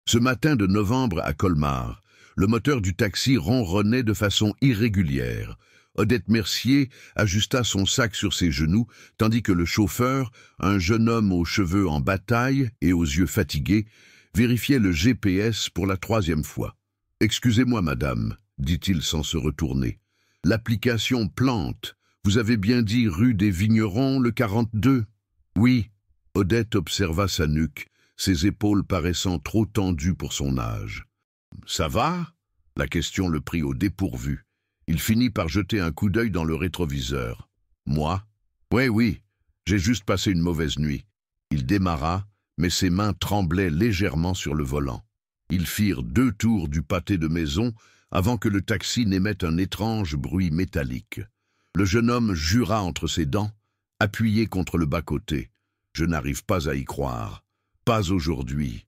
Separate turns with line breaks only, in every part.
Ce matin de novembre à Colmar, le moteur du taxi ronronnait de façon irrégulière. Odette Mercier ajusta son sac sur ses genoux, tandis que le chauffeur, un jeune homme aux cheveux en bataille et aux yeux fatigués, vérifiait le GPS pour la 3e fois. « Excusez-moi, madame, » dit-il sans se retourner. « L'application plante. Vous avez bien dit rue des Vignerons, le 42 ?»« Oui. » Odette observa sa nuque, ses épaules paraissant trop tendues pour son âge. « Ça va ?» La question le prit au dépourvu. Il finit par jeter un coup d'œil dans le rétroviseur. « Moi ? Oui, j'ai juste passé une mauvaise nuit. » Il démarra, mais ses mains tremblaient légèrement sur le volant. Ils firent 2 tours du pâté de maison avant que le taxi n'émette un étrange bruit métallique. Le jeune homme jura entre ses dents, appuyé contre le bas-côté. « Je n'arrive pas à y croire. Pas aujourd'hui. »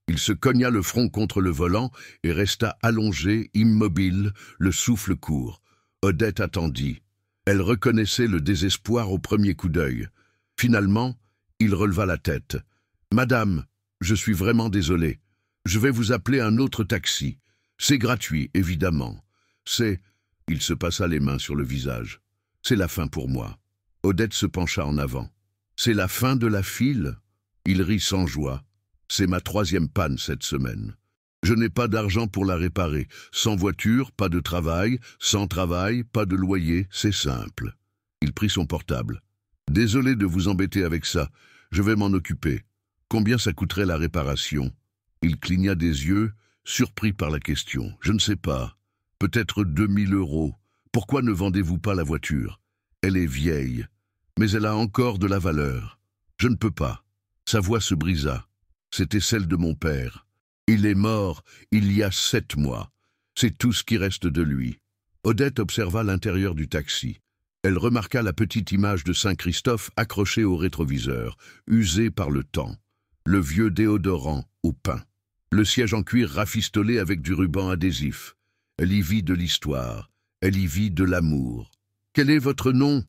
Il se cogna le front contre le volant et resta allongé, immobile, le souffle court. Odette attendit. Elle reconnaissait le désespoir au premier coup d'œil. Finalement, il releva la tête. « Madame, je suis vraiment désolé. Je vais vous appeler un autre taxi. C'est gratuit, évidemment. C'est... » Il se passa les mains sur le visage. « C'est la fin pour moi. » Odette se pencha en avant. « C'est la fin de la file ?» Il rit sans joie. « C'est ma 3e panne cette semaine. Je n'ai pas d'argent pour la réparer. Sans voiture, pas de travail. Sans travail, pas de loyer. C'est simple. » Il prit son portable. « Désolé de vous embêter avec ça. Je vais m'en occuper. Combien ça coûterait la réparation ?» Il cligna des yeux, surpris par la question. « Je ne sais pas. Peut-être 2000 €. Pourquoi ne vendez-vous pas la voiture? Elle est vieille, mais elle a encore de la valeur. Je ne peux pas. » Sa voix se brisa. C'était celle de mon père. Il est mort il y a 7 mois. C'est tout ce qui reste de lui. Odette observa l'intérieur du taxi. Elle remarqua la petite image de Saint-Christophe accrochée au rétroviseur, usée par le temps. Le vieux déodorant au pain. Le siège en cuir rafistolé avec du ruban adhésif. Elle y vit de l'histoire. Elle y vit de l'amour. « Quel est votre nom ?»«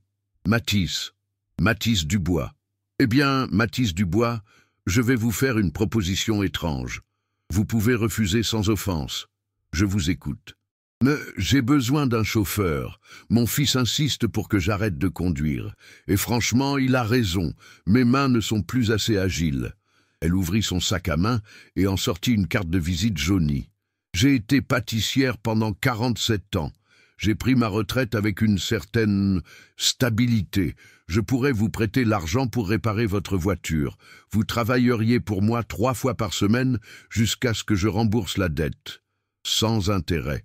Mathis. Mathis Dubois. » « Eh bien, Mathis Dubois, je vais vous faire une proposition étrange. Vous pouvez refuser sans offense. Je vous écoute. Mais j'ai besoin d'un chauffeur. Mon fils insiste pour que j'arrête de conduire. Et franchement, il a raison. Mes mains ne sont plus assez agiles. » Elle ouvrit son sac à main et en sortit une carte de visite jaunie. « J'ai été pâtissière pendant 47 ans. J'ai pris ma retraite avec une certaine stabilité. Je pourrais vous prêter l'argent pour réparer votre voiture. Vous travailleriez pour moi 3 fois par semaine jusqu'à ce que je rembourse la dette. Sans intérêt. »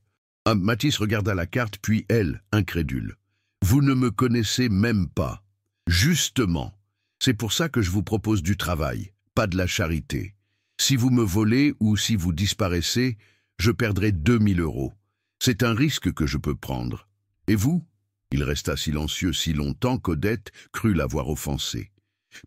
Mathis regarda la carte, puis elle, incrédule. « Vous ne me connaissez même pas. »« Justement. C'est pour ça que je vous propose du travail, pas de la charité. Si vous me volez ou si vous disparaissez, je perdrai 2000 €. C'est un risque que je peux prendre. Et vous ?» Il resta silencieux si longtemps qu'Odette crut l'avoir offensé.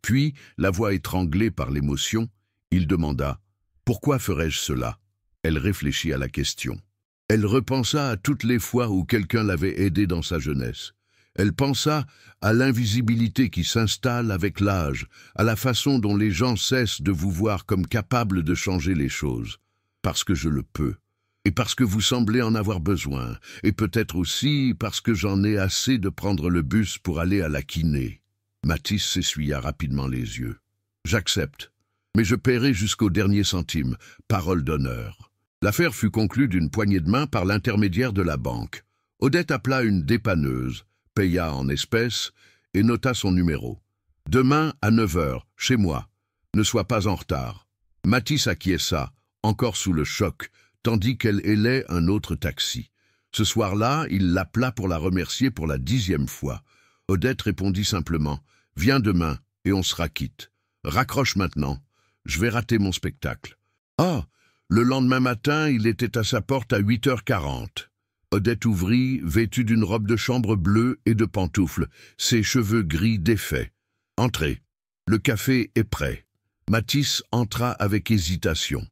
Puis, la voix étranglée par l'émotion, il demanda « Pourquoi ferais-je cela ?» Elle réfléchit à la question. Elle repensa à toutes les fois où quelqu'un l'avait aidée dans sa jeunesse. Elle pensa à l'invisibilité qui s'installe avec l'âge, à la façon dont les gens cessent de vous voir comme capable de changer les choses. « Parce que je le peux. Et parce que vous semblez en avoir besoin, et peut-être aussi parce que j'en ai assez de prendre le bus pour aller à la kiné. » Mathis s'essuya rapidement les yeux. « J'accepte, mais je paierai jusqu'au dernier centime, parole d'honneur. » L'affaire fut conclue d'une poignée de main par l'intermédiaire de la banque. Odette appela une dépanneuse, paya en espèces et nota son numéro. « Demain à 9 h, chez moi. Ne sois pas en retard. » Mathis acquiesça, encore sous le choc, tandis qu'elle hélait un autre taxi. Ce soir-là, il l'appela pour la remercier pour la 10e fois. Odette répondit simplement « Viens demain et on sera quitte. Raccroche maintenant. Je vais rater mon spectacle. » Ah, le lendemain matin, il était à sa porte à 8h40. Odette ouvrit, vêtue d'une robe de chambre bleue et de pantoufles, ses cheveux gris défaits. « Entrez. Le café est prêt. » Mathis entra avec hésitation.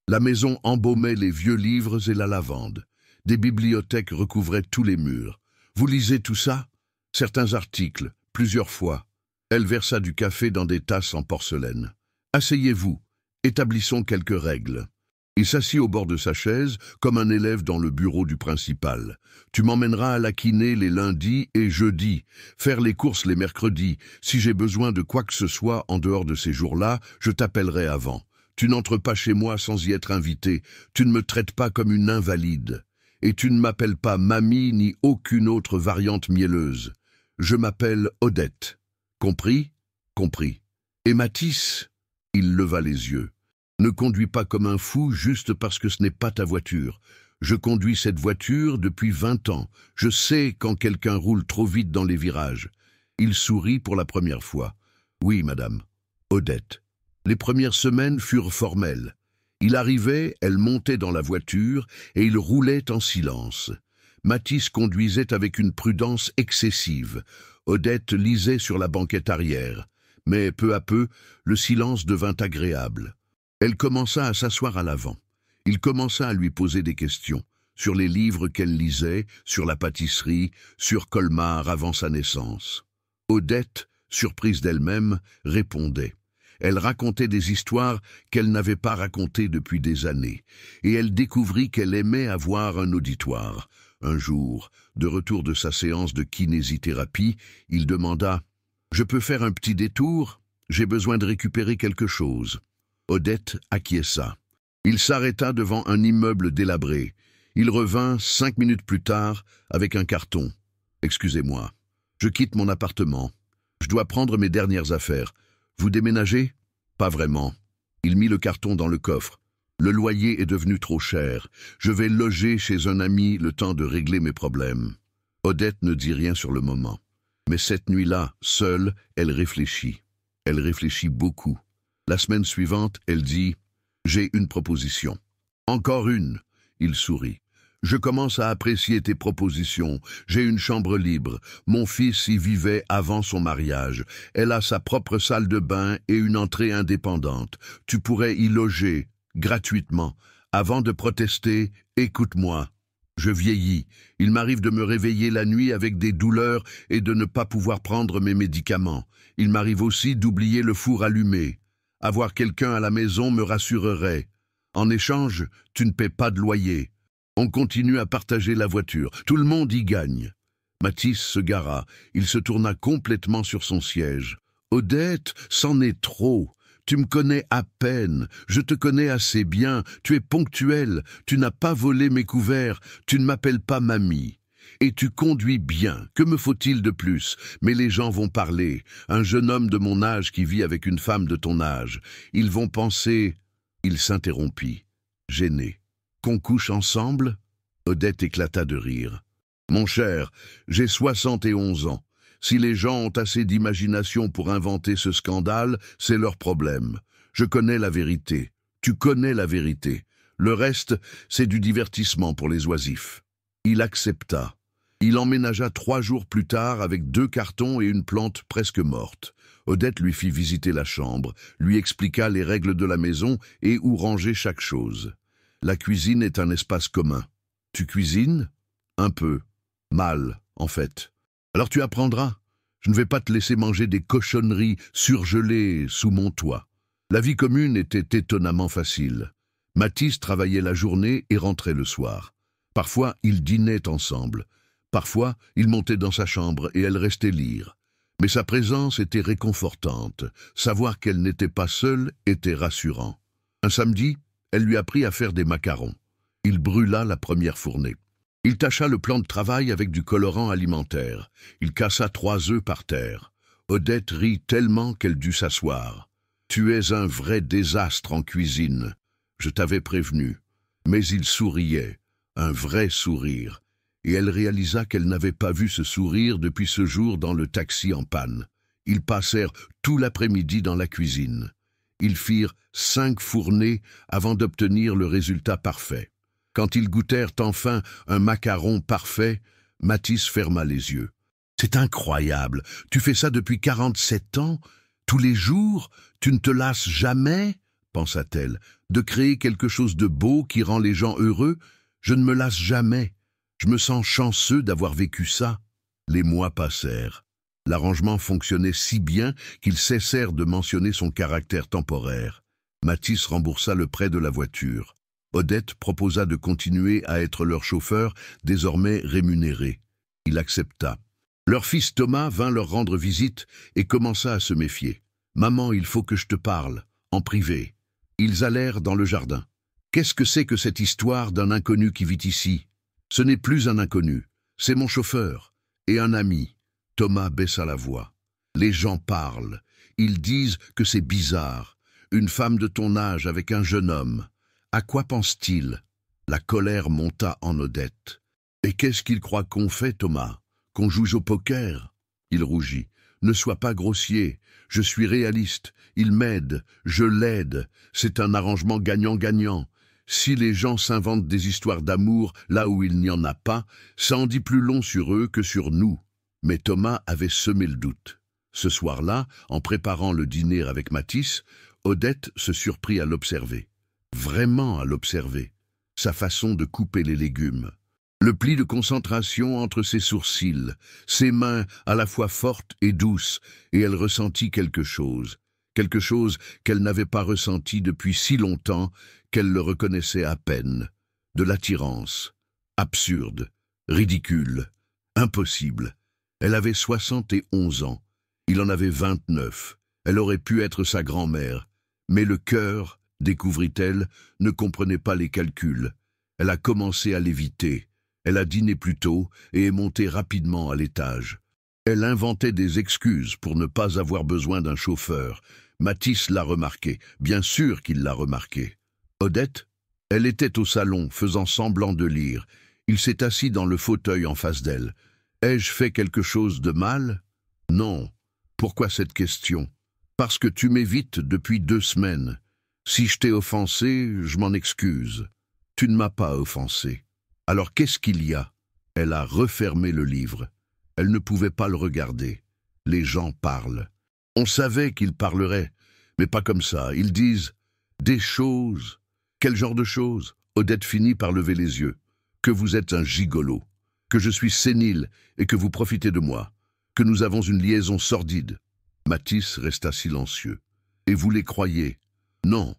La maison embaumait les vieux livres et la lavande. Des bibliothèques recouvraient tous les murs. « Vous lisez tout ça ?»« Certains articles, plusieurs fois. » Elle versa du café dans des tasses en porcelaine. « Asseyez-vous. » Établissons quelques règles. Il s'assit au bord de sa chaise, comme un élève dans le bureau du principal. Tu m'emmèneras à la kiné les lundis et jeudis, faire les courses les mercredis. Si j'ai besoin de quoi que ce soit en dehors de ces jours-là, je t'appellerai avant. Tu n'entres pas chez moi sans y être invité. Tu ne me traites pas comme une invalide. Et tu ne m'appelles pas mamie ni aucune autre variante mielleuse. Je m'appelle Odette. Compris? Compris. Et Mathis? Il leva les yeux. Ne conduis pas comme un fou juste parce que ce n'est pas ta voiture. Je conduis cette voiture depuis 20 ans. Je sais quand quelqu'un roule trop vite dans les virages. Il sourit pour la première fois. Oui, madame. Odette. Les premières semaines furent formelles. Il arrivait, elle montait dans la voiture et il roulait en silence. Mathis conduisait avec une prudence excessive. Odette lisait sur la banquette arrière. Mais peu à peu, le silence devint agréable. Elle commença à s'asseoir à l'avant. Il commença à lui poser des questions sur les livres qu'elle lisait, sur la pâtisserie, sur Colmar avant sa naissance. Odette, surprise d'elle-même, répondait. Elle racontait des histoires qu'elle n'avait pas racontées depuis des années, et elle découvrit qu'elle aimait avoir un auditoire. Un jour, de retour de sa séance de kinésithérapie, il demanda « Je peux faire un petit détour? J'ai besoin de récupérer quelque chose. » Odette acquiesça. Il s'arrêta devant un immeuble délabré. Il revint 5 minutes plus tard avec un carton. « Excusez-moi, je quitte mon appartement. Je dois prendre mes dernières affaires. Vous déménagez? » Pas vraiment. Il mit le carton dans le coffre. Le loyer est devenu trop cher. Je vais loger chez un ami le temps de régler mes problèmes. Odette ne dit rien sur le moment. Mais cette nuit-là, seule, elle réfléchit. Elle réfléchit beaucoup. La semaine suivante, elle dit « J'ai une proposition. » « Encore une ?» Il sourit. « Je commence à apprécier tes propositions. J'ai une chambre libre. Mon fils y vivait avant son mariage. Elle a sa propre salle de bain et une entrée indépendante. Tu pourrais y loger, gratuitement. Avant de protester, écoute-moi. Je vieillis. Il m'arrive de me réveiller la nuit avec des douleurs et de ne pas pouvoir prendre mes médicaments. Il m'arrive aussi d'oublier le four allumé. Avoir quelqu'un à la maison me rassurerait. En échange, tu ne paies pas de loyer. On continue à partager la voiture. Tout le monde y gagne. » Mathis se gara. Il se tourna complètement sur son siège. « Odette, c'en est trop. Tu me connais à peine. Je te connais assez bien. Tu es ponctuelle. Tu n'as pas volé mes couverts. Tu ne m'appelles pas mamie. Et tu conduis bien. Que me faut-il de plus? Mais les gens vont parler. Un jeune homme de mon âge qui vit avec une femme de ton âge. Ils vont penser... » Il s'interrompit, gêné. « Qu'on couche ensemble ?» Odette éclata de rire. « Mon cher, j'ai 71 ans. Si les gens ont assez d'imagination pour inventer ce scandale, c'est leur problème. Je connais la vérité. Tu connais la vérité. Le reste, c'est du divertissement pour les oisifs. » Il accepta. Il emménagea 3 jours plus tard avec 2 cartons et une plante presque morte. Odette lui fit visiter la chambre, lui expliqua les règles de la maison et où ranger chaque chose. La cuisine est un espace commun. Tu cuisines? Un peu. Mal, en fait. Alors tu apprendras. Je ne vais pas te laisser manger des cochonneries surgelées sous mon toit. La vie commune était étonnamment facile. Mathis travaillait la journée et rentrait le soir. Parfois, ils dînaient ensemble. Parfois, il montait dans sa chambre et elle restait lire. Mais sa présence était réconfortante. Savoir qu'elle n'était pas seule était rassurant. Un samedi, elle lui apprit à faire des macarons. Il brûla la première fournée. Il tacha le plan de travail avec du colorant alimentaire. Il cassa 3 œufs par terre. Odette rit tellement qu'elle dut s'asseoir. « Tu es un vrai désastre en cuisine. Je t'avais prévenu. » Mais il souriait, un vrai sourire. Et elle réalisa qu'elle n'avait pas vu ce sourire depuis ce jour dans le taxi en panne. Ils passèrent tout l'après-midi dans la cuisine. Ils firent 5 fournées avant d'obtenir le résultat parfait. Quand ils goûtèrent enfin un macaron parfait, Mathis ferma les yeux. « C'est incroyable, tu fais ça depuis 47 ans? Tous les jours? Tu ne te lasses jamais ?» pensa-t-elle. « De créer quelque chose de beau qui rend les gens heureux? Je ne me lasse jamais. Je me sens chanceux d'avoir vécu ça. » Les mois passèrent. L'arrangement fonctionnait si bien qu'ils cessèrent de mentionner son caractère temporaire. Mathis remboursa le prêt de la voiture. Odette proposa de continuer à être leur chauffeur, désormais rémunéré. Il accepta. Leur fils Thomas vint leur rendre visite et commença à se méfier. « Maman, il faut que je te parle, en privé. » Ils allèrent dans le jardin. « Qu'est-ce que c'est que cette histoire d'un inconnu qui vit ici? Ce n'est plus un inconnu, c'est mon chauffeur et un ami. » Thomas baissa la voix. « Les gens parlent. Ils disent que c'est bizarre. Une femme de ton âge avec un jeune homme. À quoi pense-t-il » La colère monta en Odette. « Et qu'est-ce qu'il croit qu'on fait, Thomas? Qu'on joue au poker ?» Il rougit. « Ne sois pas grossier. Je suis réaliste. Il m'aide. Je l'aide. C'est un arrangement gagnant-gagnant. Si les gens s'inventent des histoires d'amour là où il n'y en a pas, ça en dit plus long sur eux que sur nous. » Mais Thomas avait semé le doute. Ce soir-là, en préparant le dîner avec Mathis, Odette se surprit à l'observer. Vraiment à l'observer. Sa façon de couper les légumes. Le pli de concentration entre ses sourcils, ses mains à la fois fortes et douces, et elle ressentit quelque chose qu'elle n'avait pas ressenti depuis si longtemps qu'elle le reconnaissait à peine. De l'attirance. Absurde, ridicule, impossible. Elle avait 71 ans. Il en avait 29. Elle aurait pu être sa grand-mère. Mais le cœur, découvrit-elle, ne comprenait pas les calculs. Elle a commencé à l'éviter. Elle a dîné plus tôt et est montée rapidement à l'étage. Elle inventait des excuses pour ne pas avoir besoin d'un chauffeur. Mathis l'a remarqué. Bien sûr qu'il l'a remarqué. Odette, elle était au salon, faisant semblant de lire. Il s'est assis dans le fauteuil en face d'elle. Ai-je fait quelque chose de mal? Non. Pourquoi cette question? Parce que tu m'évites depuis 2 semaines. Si je t'ai offensé, je m'en excuse. Tu ne m'as pas offensé. Alors qu'est-ce qu'il y a? Elle a refermé le livre. Elle ne pouvait pas le regarder. Les gens parlent. On savait qu'ils parleraient, mais pas comme ça. Ils disent des choses. Quel genre de choses? Odette finit par lever les yeux. Que vous êtes un gigolo. Que je suis sénile et que vous profitez de moi. Que nous avons une liaison sordide. Mathis resta silencieux. Et vous les croyez? Non,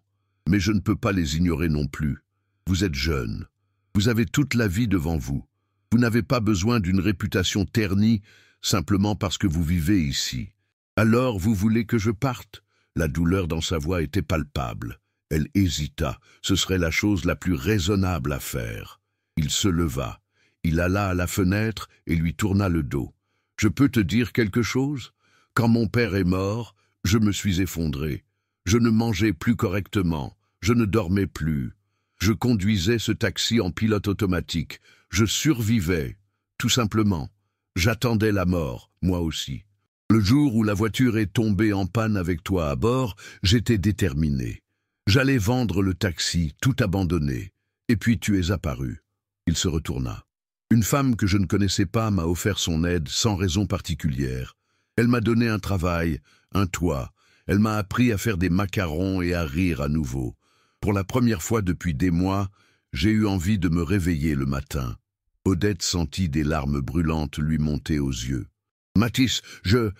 mais je ne peux pas les ignorer non plus. Vous êtes jeune. Vous avez toute la vie devant vous. Vous n'avez pas besoin d'une réputation ternie simplement parce que vous vivez ici. Alors vous voulez que je parte? La douleur dans sa voix était palpable. Elle hésita. Ce serait la chose la plus raisonnable à faire. Il se leva. Il alla à la fenêtre et lui tourna le dos. « Je peux te dire quelque chose? Quand mon père est mort, je me suis effondré. Je ne mangeais plus correctement. Je ne dormais plus. Je conduisais ce taxi en pilote automatique. Je survivais, tout simplement. J'attendais la mort, moi aussi. Le jour où la voiture est tombée en panne avec toi à bord, j'étais déterminé. J'allais vendre le taxi, tout abandonné. Et puis tu es apparu. » Il se retourna. Une femme que je ne connaissais pas m'a offert son aide sans raison particulière. Elle m'a donné un travail, un toit. Elle m'a appris à faire des macarons et à rire à nouveau. Pour la première fois depuis des mois, j'ai eu envie de me réveiller le matin. Odette sentit des larmes brûlantes lui monter aux yeux. « Mathis, je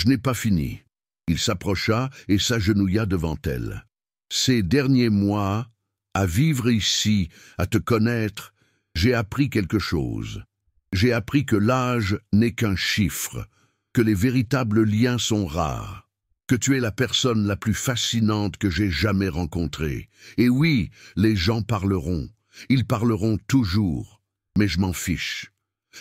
n'ai pas fini. » Il s'approcha et s'agenouilla devant elle. « Ces derniers mois, à vivre ici, à te connaître, j'ai appris quelque chose. J'ai appris que l'âge n'est qu'un chiffre, que les véritables liens sont rares, que tu es la personne la plus fascinante que j'ai jamais rencontrée. Et oui, les gens parleront. Ils parleront toujours. Mais je m'en fiche.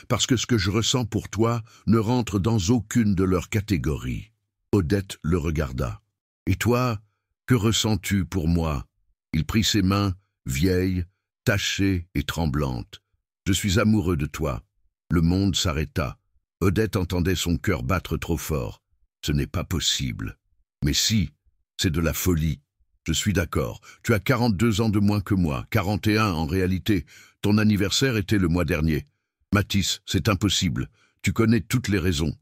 Parce que ce que je ressens pour toi ne rentre dans aucune de leurs catégories. » Odette le regarda. « Et toi, que ressens-tu pour moi ?» Il prit ses mains, vieilles, tachée et tremblante. « Je suis amoureux de toi. » Le monde s'arrêta. Odette entendait son cœur battre trop fort. « Ce n'est pas possible. »« Mais si, c'est de la folie. Je suis d'accord. Tu as 42 ans de moins que moi, 41 en réalité. Ton anniversaire était le mois dernier. Mathis, c'est impossible. Tu connais toutes les raisons. »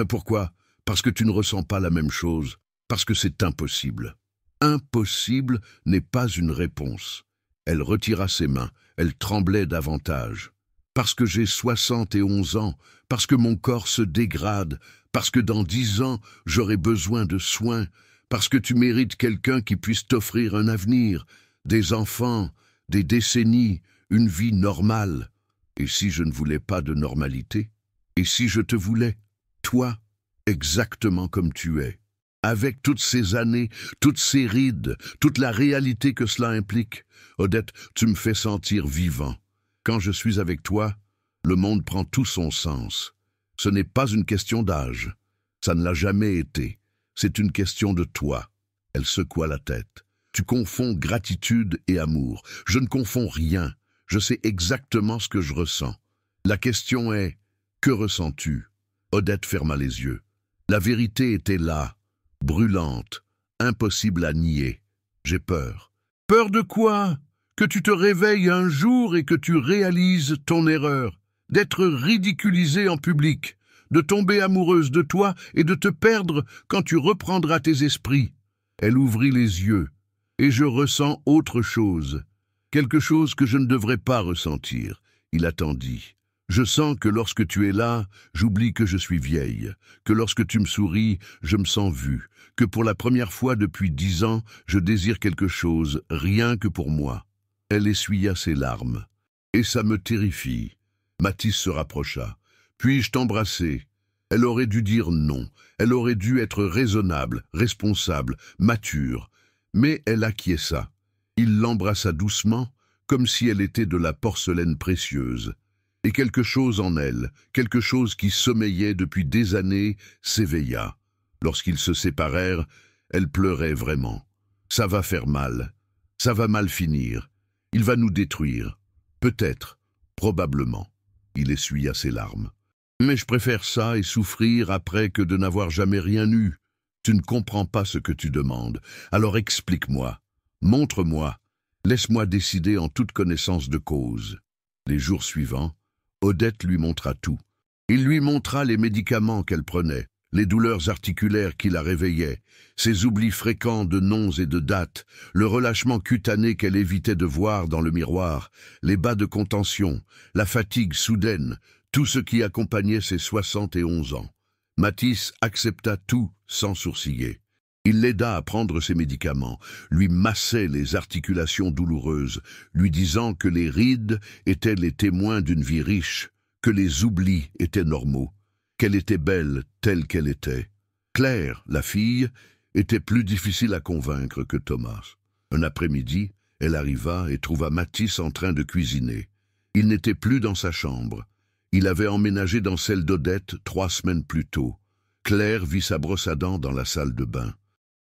Pourquoi? Parce que tu ne ressens pas la même chose. Parce que c'est impossible. Impossible n'est pas une réponse. Elle retira ses mains. Elle tremblait davantage. Parce que j'ai 71 ans, parce que mon corps se dégrade, parce que dans 10 ans, j'aurai besoin de soins, parce que tu mérites quelqu'un qui puisse t'offrir un avenir, des enfants, des décennies, une vie normale. Et si je ne voulais pas de normalité? Et si je te voulais, toi, exactement comme tu es, avec toutes ces années, toutes ces rides, toute la réalité que cela implique? Odette, tu me fais sentir vivant. Quand je suis avec toi, le monde prend tout son sens. Ce n'est pas une question d'âge. Ça ne l'a jamais été. C'est une question de toi. Elle secoua la tête. Tu confonds gratitude et amour. Je ne confonds rien. Je sais exactement ce que je ressens. La question est, que ressens-tu? Odette ferma les yeux. La vérité était là, brûlante, impossible à nier. J'ai peur. Peur de quoi? Que tu te réveilles un jour et que tu réalises ton erreur, d'être ridiculisée en public, de tomber amoureuse de toi et de te perdre quand tu reprendras tes esprits. Elle ouvrit les yeux, et je ressens autre chose, quelque chose que je ne devrais pas ressentir. Il attendit. Je sens que lorsque tu es là, j'oublie que je suis vieille, que lorsque tu me souris, je me sens vue, que pour la première fois depuis 10 ans, je désire quelque chose, rien que pour moi. Elle essuya ses larmes. Et ça me terrifie. Mathis se rapprocha. Puis-je t'embrasser? Elle aurait dû dire non. Elle aurait dû être raisonnable, responsable, mature. Mais elle acquiesça. Il l'embrassa doucement, comme si elle était de la porcelaine précieuse. Et quelque chose en elle, quelque chose qui sommeillait depuis des années, s'éveilla. Lorsqu'ils se séparèrent, elle pleurait vraiment. Ça va faire mal. Ça va mal finir. Il va nous détruire. Peut-être. Probablement. Il essuya ses larmes. Mais je préfère ça et souffrir après que de n'avoir jamais rien eu. Tu ne comprends pas ce que tu demandes. Alors explique-moi. Montre-moi. Laisse-moi décider en toute connaissance de cause. Les jours suivants, Odette lui montra tout. Il lui montra les médicaments qu'elle prenait, les douleurs articulaires qui la réveillaient, ses oublis fréquents de noms et de dates, le relâchement cutané qu'elle évitait de voir dans le miroir, les bas de contention, la fatigue soudaine, tout ce qui accompagnait ses 71 ans. Mathis accepta tout sans sourciller. Il l'aida à prendre ses médicaments, lui massait les articulations douloureuses, lui disant que les rides étaient les témoins d'une vie riche, que les oublis étaient normaux, qu'elle était belle telle qu'elle était. Claire, la fille, était plus difficile à convaincre que Thomas. Un après-midi, elle arriva et trouva Mathis en train de cuisiner. Il n'était plus dans sa chambre. Il avait emménagé dans celle d'Odette 3 semaines plus tôt. Claire vit sa brosse à dents dans la salle de bain.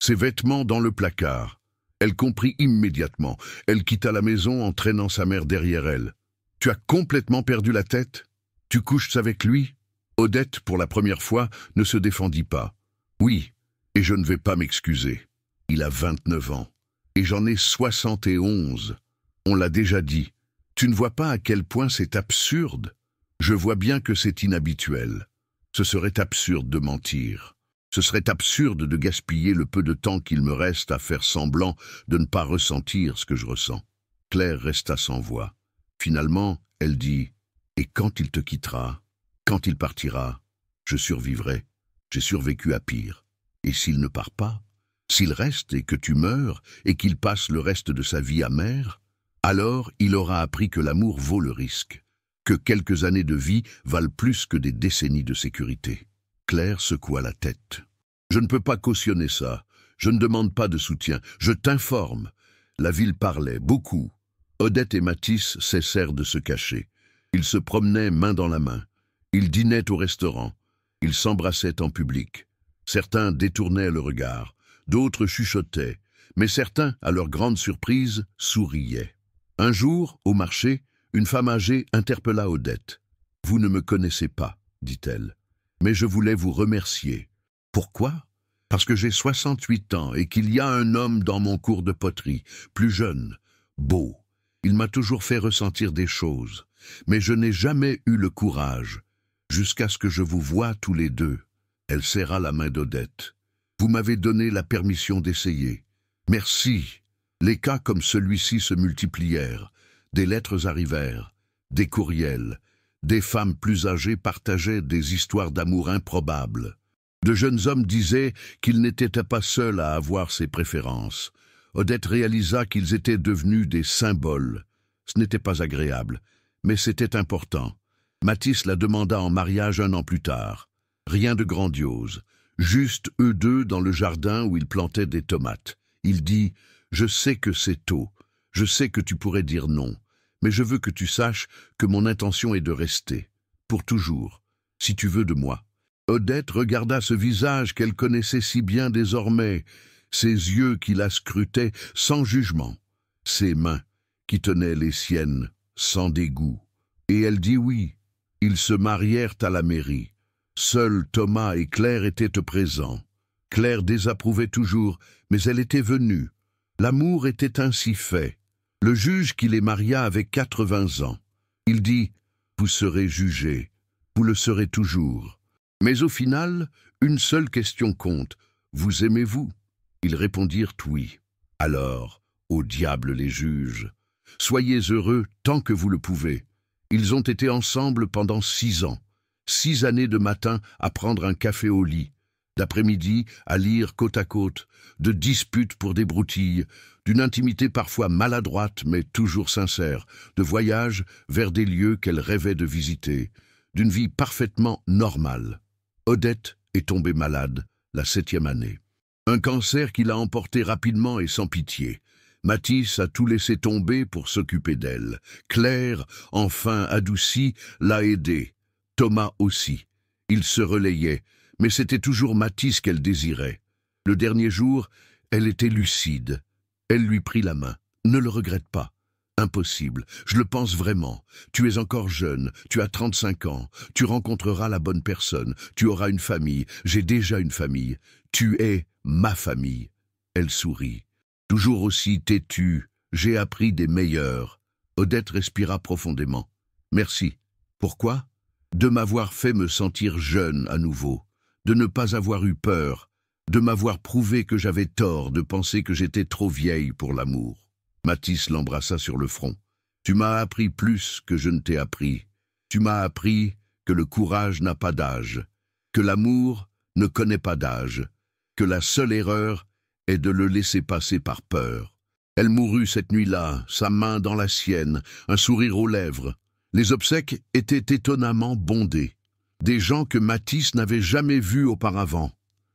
Ses vêtements dans le placard. Elle comprit immédiatement. Elle quitta la maison en traînant sa mère derrière elle. « Tu as complètement perdu la tête? Tu couches avec lui ?» Odette, pour la première fois, ne se défendit pas. « Oui, et je ne vais pas m'excuser. Il a 29 ans. Et j'en ai 71. On l'a déjà dit. Tu ne vois pas à quel point c'est absurde? Je vois bien que c'est inhabituel. Ce serait absurde de mentir. Ce serait absurde de gaspiller le peu de temps qu'il me reste à faire semblant de ne pas ressentir ce que je ressens. » Claire resta sans voix. Finalement, elle dit « Et quand il te quittera, quand il partira, je survivrai. J'ai survécu à pire. Et s'il ne part pas, s'il reste et que tu meurs et qu'il passe le reste de sa vie amère, alors il aura appris que l'amour vaut le risque, que quelques années de vie valent plus que des décennies de sécurité. » Claire secoua la tête. « Je ne peux pas cautionner ça. Je ne demande pas de soutien. Je t'informe. » La ville parlait, beaucoup. Odette et Mathis cessèrent de se cacher. Ils se promenaient main dans la main. Ils dînaient au restaurant. Ils s'embrassaient en public. Certains détournaient le regard. D'autres chuchotaient. Mais certains, à leur grande surprise, souriaient. Un jour, au marché, une femme âgée interpella Odette. « Vous ne me connaissez pas, dit-elle. Mais je voulais vous remercier. » « Pourquoi? Parce que j'ai 68 ans et qu'il y a un homme dans mon cours de poterie, plus jeune, beau. Il m'a toujours fait ressentir des choses, mais je n'ai jamais eu le courage, jusqu'à ce que je vous voie tous les deux. » Elle serra la main d'Odette. « Vous m'avez donné la permission d'essayer. Merci. » Les cas comme celui-ci se multiplièrent. Des lettres arrivèrent, des courriels. Des femmes plus âgées partageaient des histoires d'amour improbables. De jeunes hommes disaient qu'ils n'étaient pas seuls à avoir ses préférences. Odette réalisa qu'ils étaient devenus des symboles. Ce n'était pas agréable, mais c'était important. Mathis la demanda en mariage 1 an plus tard. Rien de grandiose, juste eux deux dans le jardin où ils plantaient des tomates. Il dit « Je sais que c'est tôt, je sais que tu pourrais dire non, mais je veux que tu saches que mon intention est de rester, pour toujours, si tu veux de moi. » Odette regarda ce visage qu'elle connaissait si bien désormais, ses yeux qui la scrutaient sans jugement, ses mains qui tenaient les siennes sans dégoût. Et elle dit oui. Ils se marièrent à la mairie. Seuls Thomas et Claire étaient présents. Claire désapprouvait toujours, mais elle était venue. L'amour était ainsi fait. Le juge qui les maria avait 80 ans. Il dit « Vous serez jugés, vous le serez toujours. » Mais au final, une seule question compte. Vous aimez-vous? Ils répondirent oui. Alors, au diable les juges. Soyez heureux tant que vous le pouvez. Ils ont été ensemble pendant 6 ans. 6 années de matin à prendre un café au lit, d'après-midi à lire côte à côte, de disputes pour des broutilles, d'une intimité parfois maladroite mais toujours sincère, de voyages vers des lieux qu'elle rêvait de visiter, d'une vie parfaitement normale. Odette est tombée malade la 7e année. Un cancer qui l'a emportée rapidement et sans pitié. Mathis a tout laissé tomber pour s'occuper d'elle. Claire, enfin adoucie, l'a aidée. Thomas aussi. Ils se relayaient, mais c'était toujours Mathis qu'elle désirait. Le dernier jour, elle était lucide. Elle lui prit la main. « Ne le regrette pas. Impossible. Je le pense vraiment. Tu es encore jeune. Tu as 35 ans. Tu rencontreras la bonne personne. Tu auras une famille. J'ai déjà une famille. Tu es ma famille. » Elle sourit. Toujours aussi têtue, j'ai appris des meilleurs. Odette respira profondément. Merci. Pourquoi? De m'avoir fait me sentir jeune à nouveau, de ne pas avoir eu peur, de m'avoir prouvé que j'avais tort de penser que j'étais trop vieille pour l'amour. Mathis l'embrassa sur le front. Tu m'as appris plus que je ne t'ai appris. Tu m'as appris que le courage n'a pas d'âge, que l'amour ne connaît pas d'âge, que la seule erreur est de le laisser passer par peur. Elle mourut cette nuit-là, sa main dans la sienne, un sourire aux lèvres. Les obsèques étaient étonnamment bondées. Des gens que Mathis n'avait jamais vus auparavant.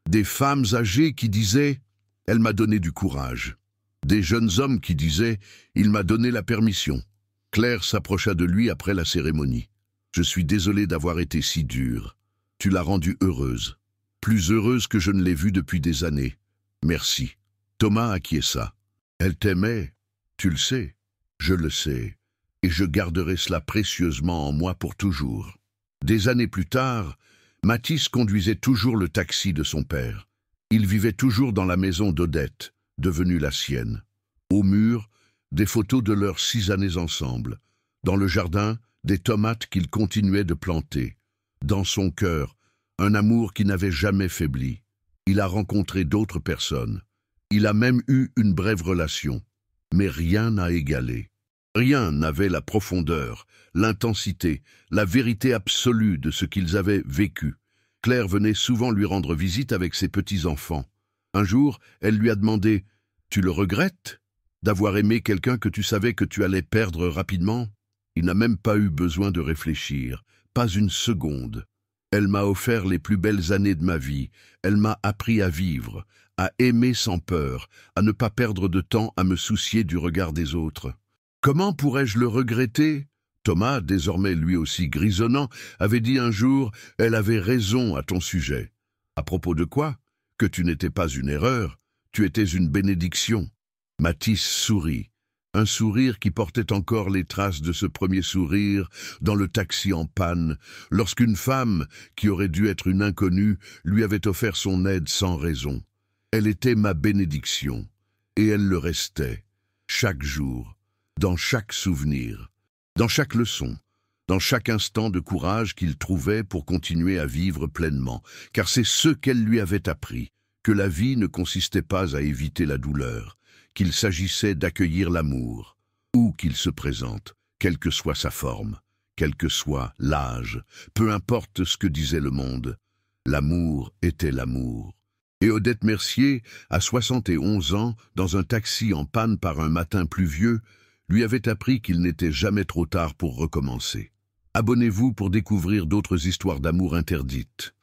Des femmes âgées qui disaient « Elle m'a donné du courage ». Des jeunes hommes qui disaient « Il m'a donné la permission ». Claire s'approcha de lui après la cérémonie. « Je suis désolé d'avoir été si dure. Tu l'as rendue heureuse. Plus heureuse que je ne l'ai vue depuis des années. Merci. » Thomas acquiesça. « Elle t'aimait, tu le sais. Je le sais. Et je garderai cela précieusement en moi pour toujours. » Des années plus tard, Mathis conduisait toujours le taxi de son père. Il vivait toujours dans la maison d'Odette, devenue la sienne. Au mur, des photos de leurs 6 années ensemble. Dans le jardin, des tomates qu'il continuait de planter. Dans son cœur, un amour qui n'avait jamais faibli. Il a rencontré d'autres personnes. Il a même eu une brève relation. Mais rien n'a égalé. Rien n'avait la profondeur, l'intensité, la vérité absolue de ce qu'ils avaient vécu. Claire venait souvent lui rendre visite avec ses petits-enfants. Un jour, elle lui a demandé « Tu le regrettes d'avoir aimé quelqu'un que tu savais que tu allais perdre rapidement ?» Il n'a même pas eu besoin de réfléchir, pas une seconde. Elle m'a offert les plus belles années de ma vie. Elle m'a appris à vivre, à aimer sans peur, à ne pas perdre de temps à me soucier du regard des autres. Comment pourrais-je le regretter? Thomas, désormais lui aussi grisonnant, avait dit un jour « Elle avait raison à ton sujet. » À propos de quoi? Que tu n'étais pas une erreur, tu étais une bénédiction. Mathis sourit. Un sourire qui portait encore les traces de ce premier sourire dans le taxi en panne, lorsqu'une femme, qui aurait dû être une inconnue, lui avait offert son aide sans raison. Elle était ma bénédiction, et elle le restait, chaque jour, dans chaque souvenir, dans chaque leçon, dans chaque instant de courage qu'il trouvait pour continuer à vivre pleinement, car c'est ce qu'elle lui avait appris, que la vie ne consistait pas à éviter la douleur, qu'il s'agissait d'accueillir l'amour, où qu'il se présente, quelle que soit sa forme, quel que soit l'âge, peu importe ce que disait le monde. L'amour était l'amour. Et Odette Mercier, à 71 ans, dans un taxi en panne par un matin pluvieux, lui avait appris qu'il n'était jamais trop tard pour recommencer. Abonnez-vous pour découvrir d'autres histoires d'amour interdites.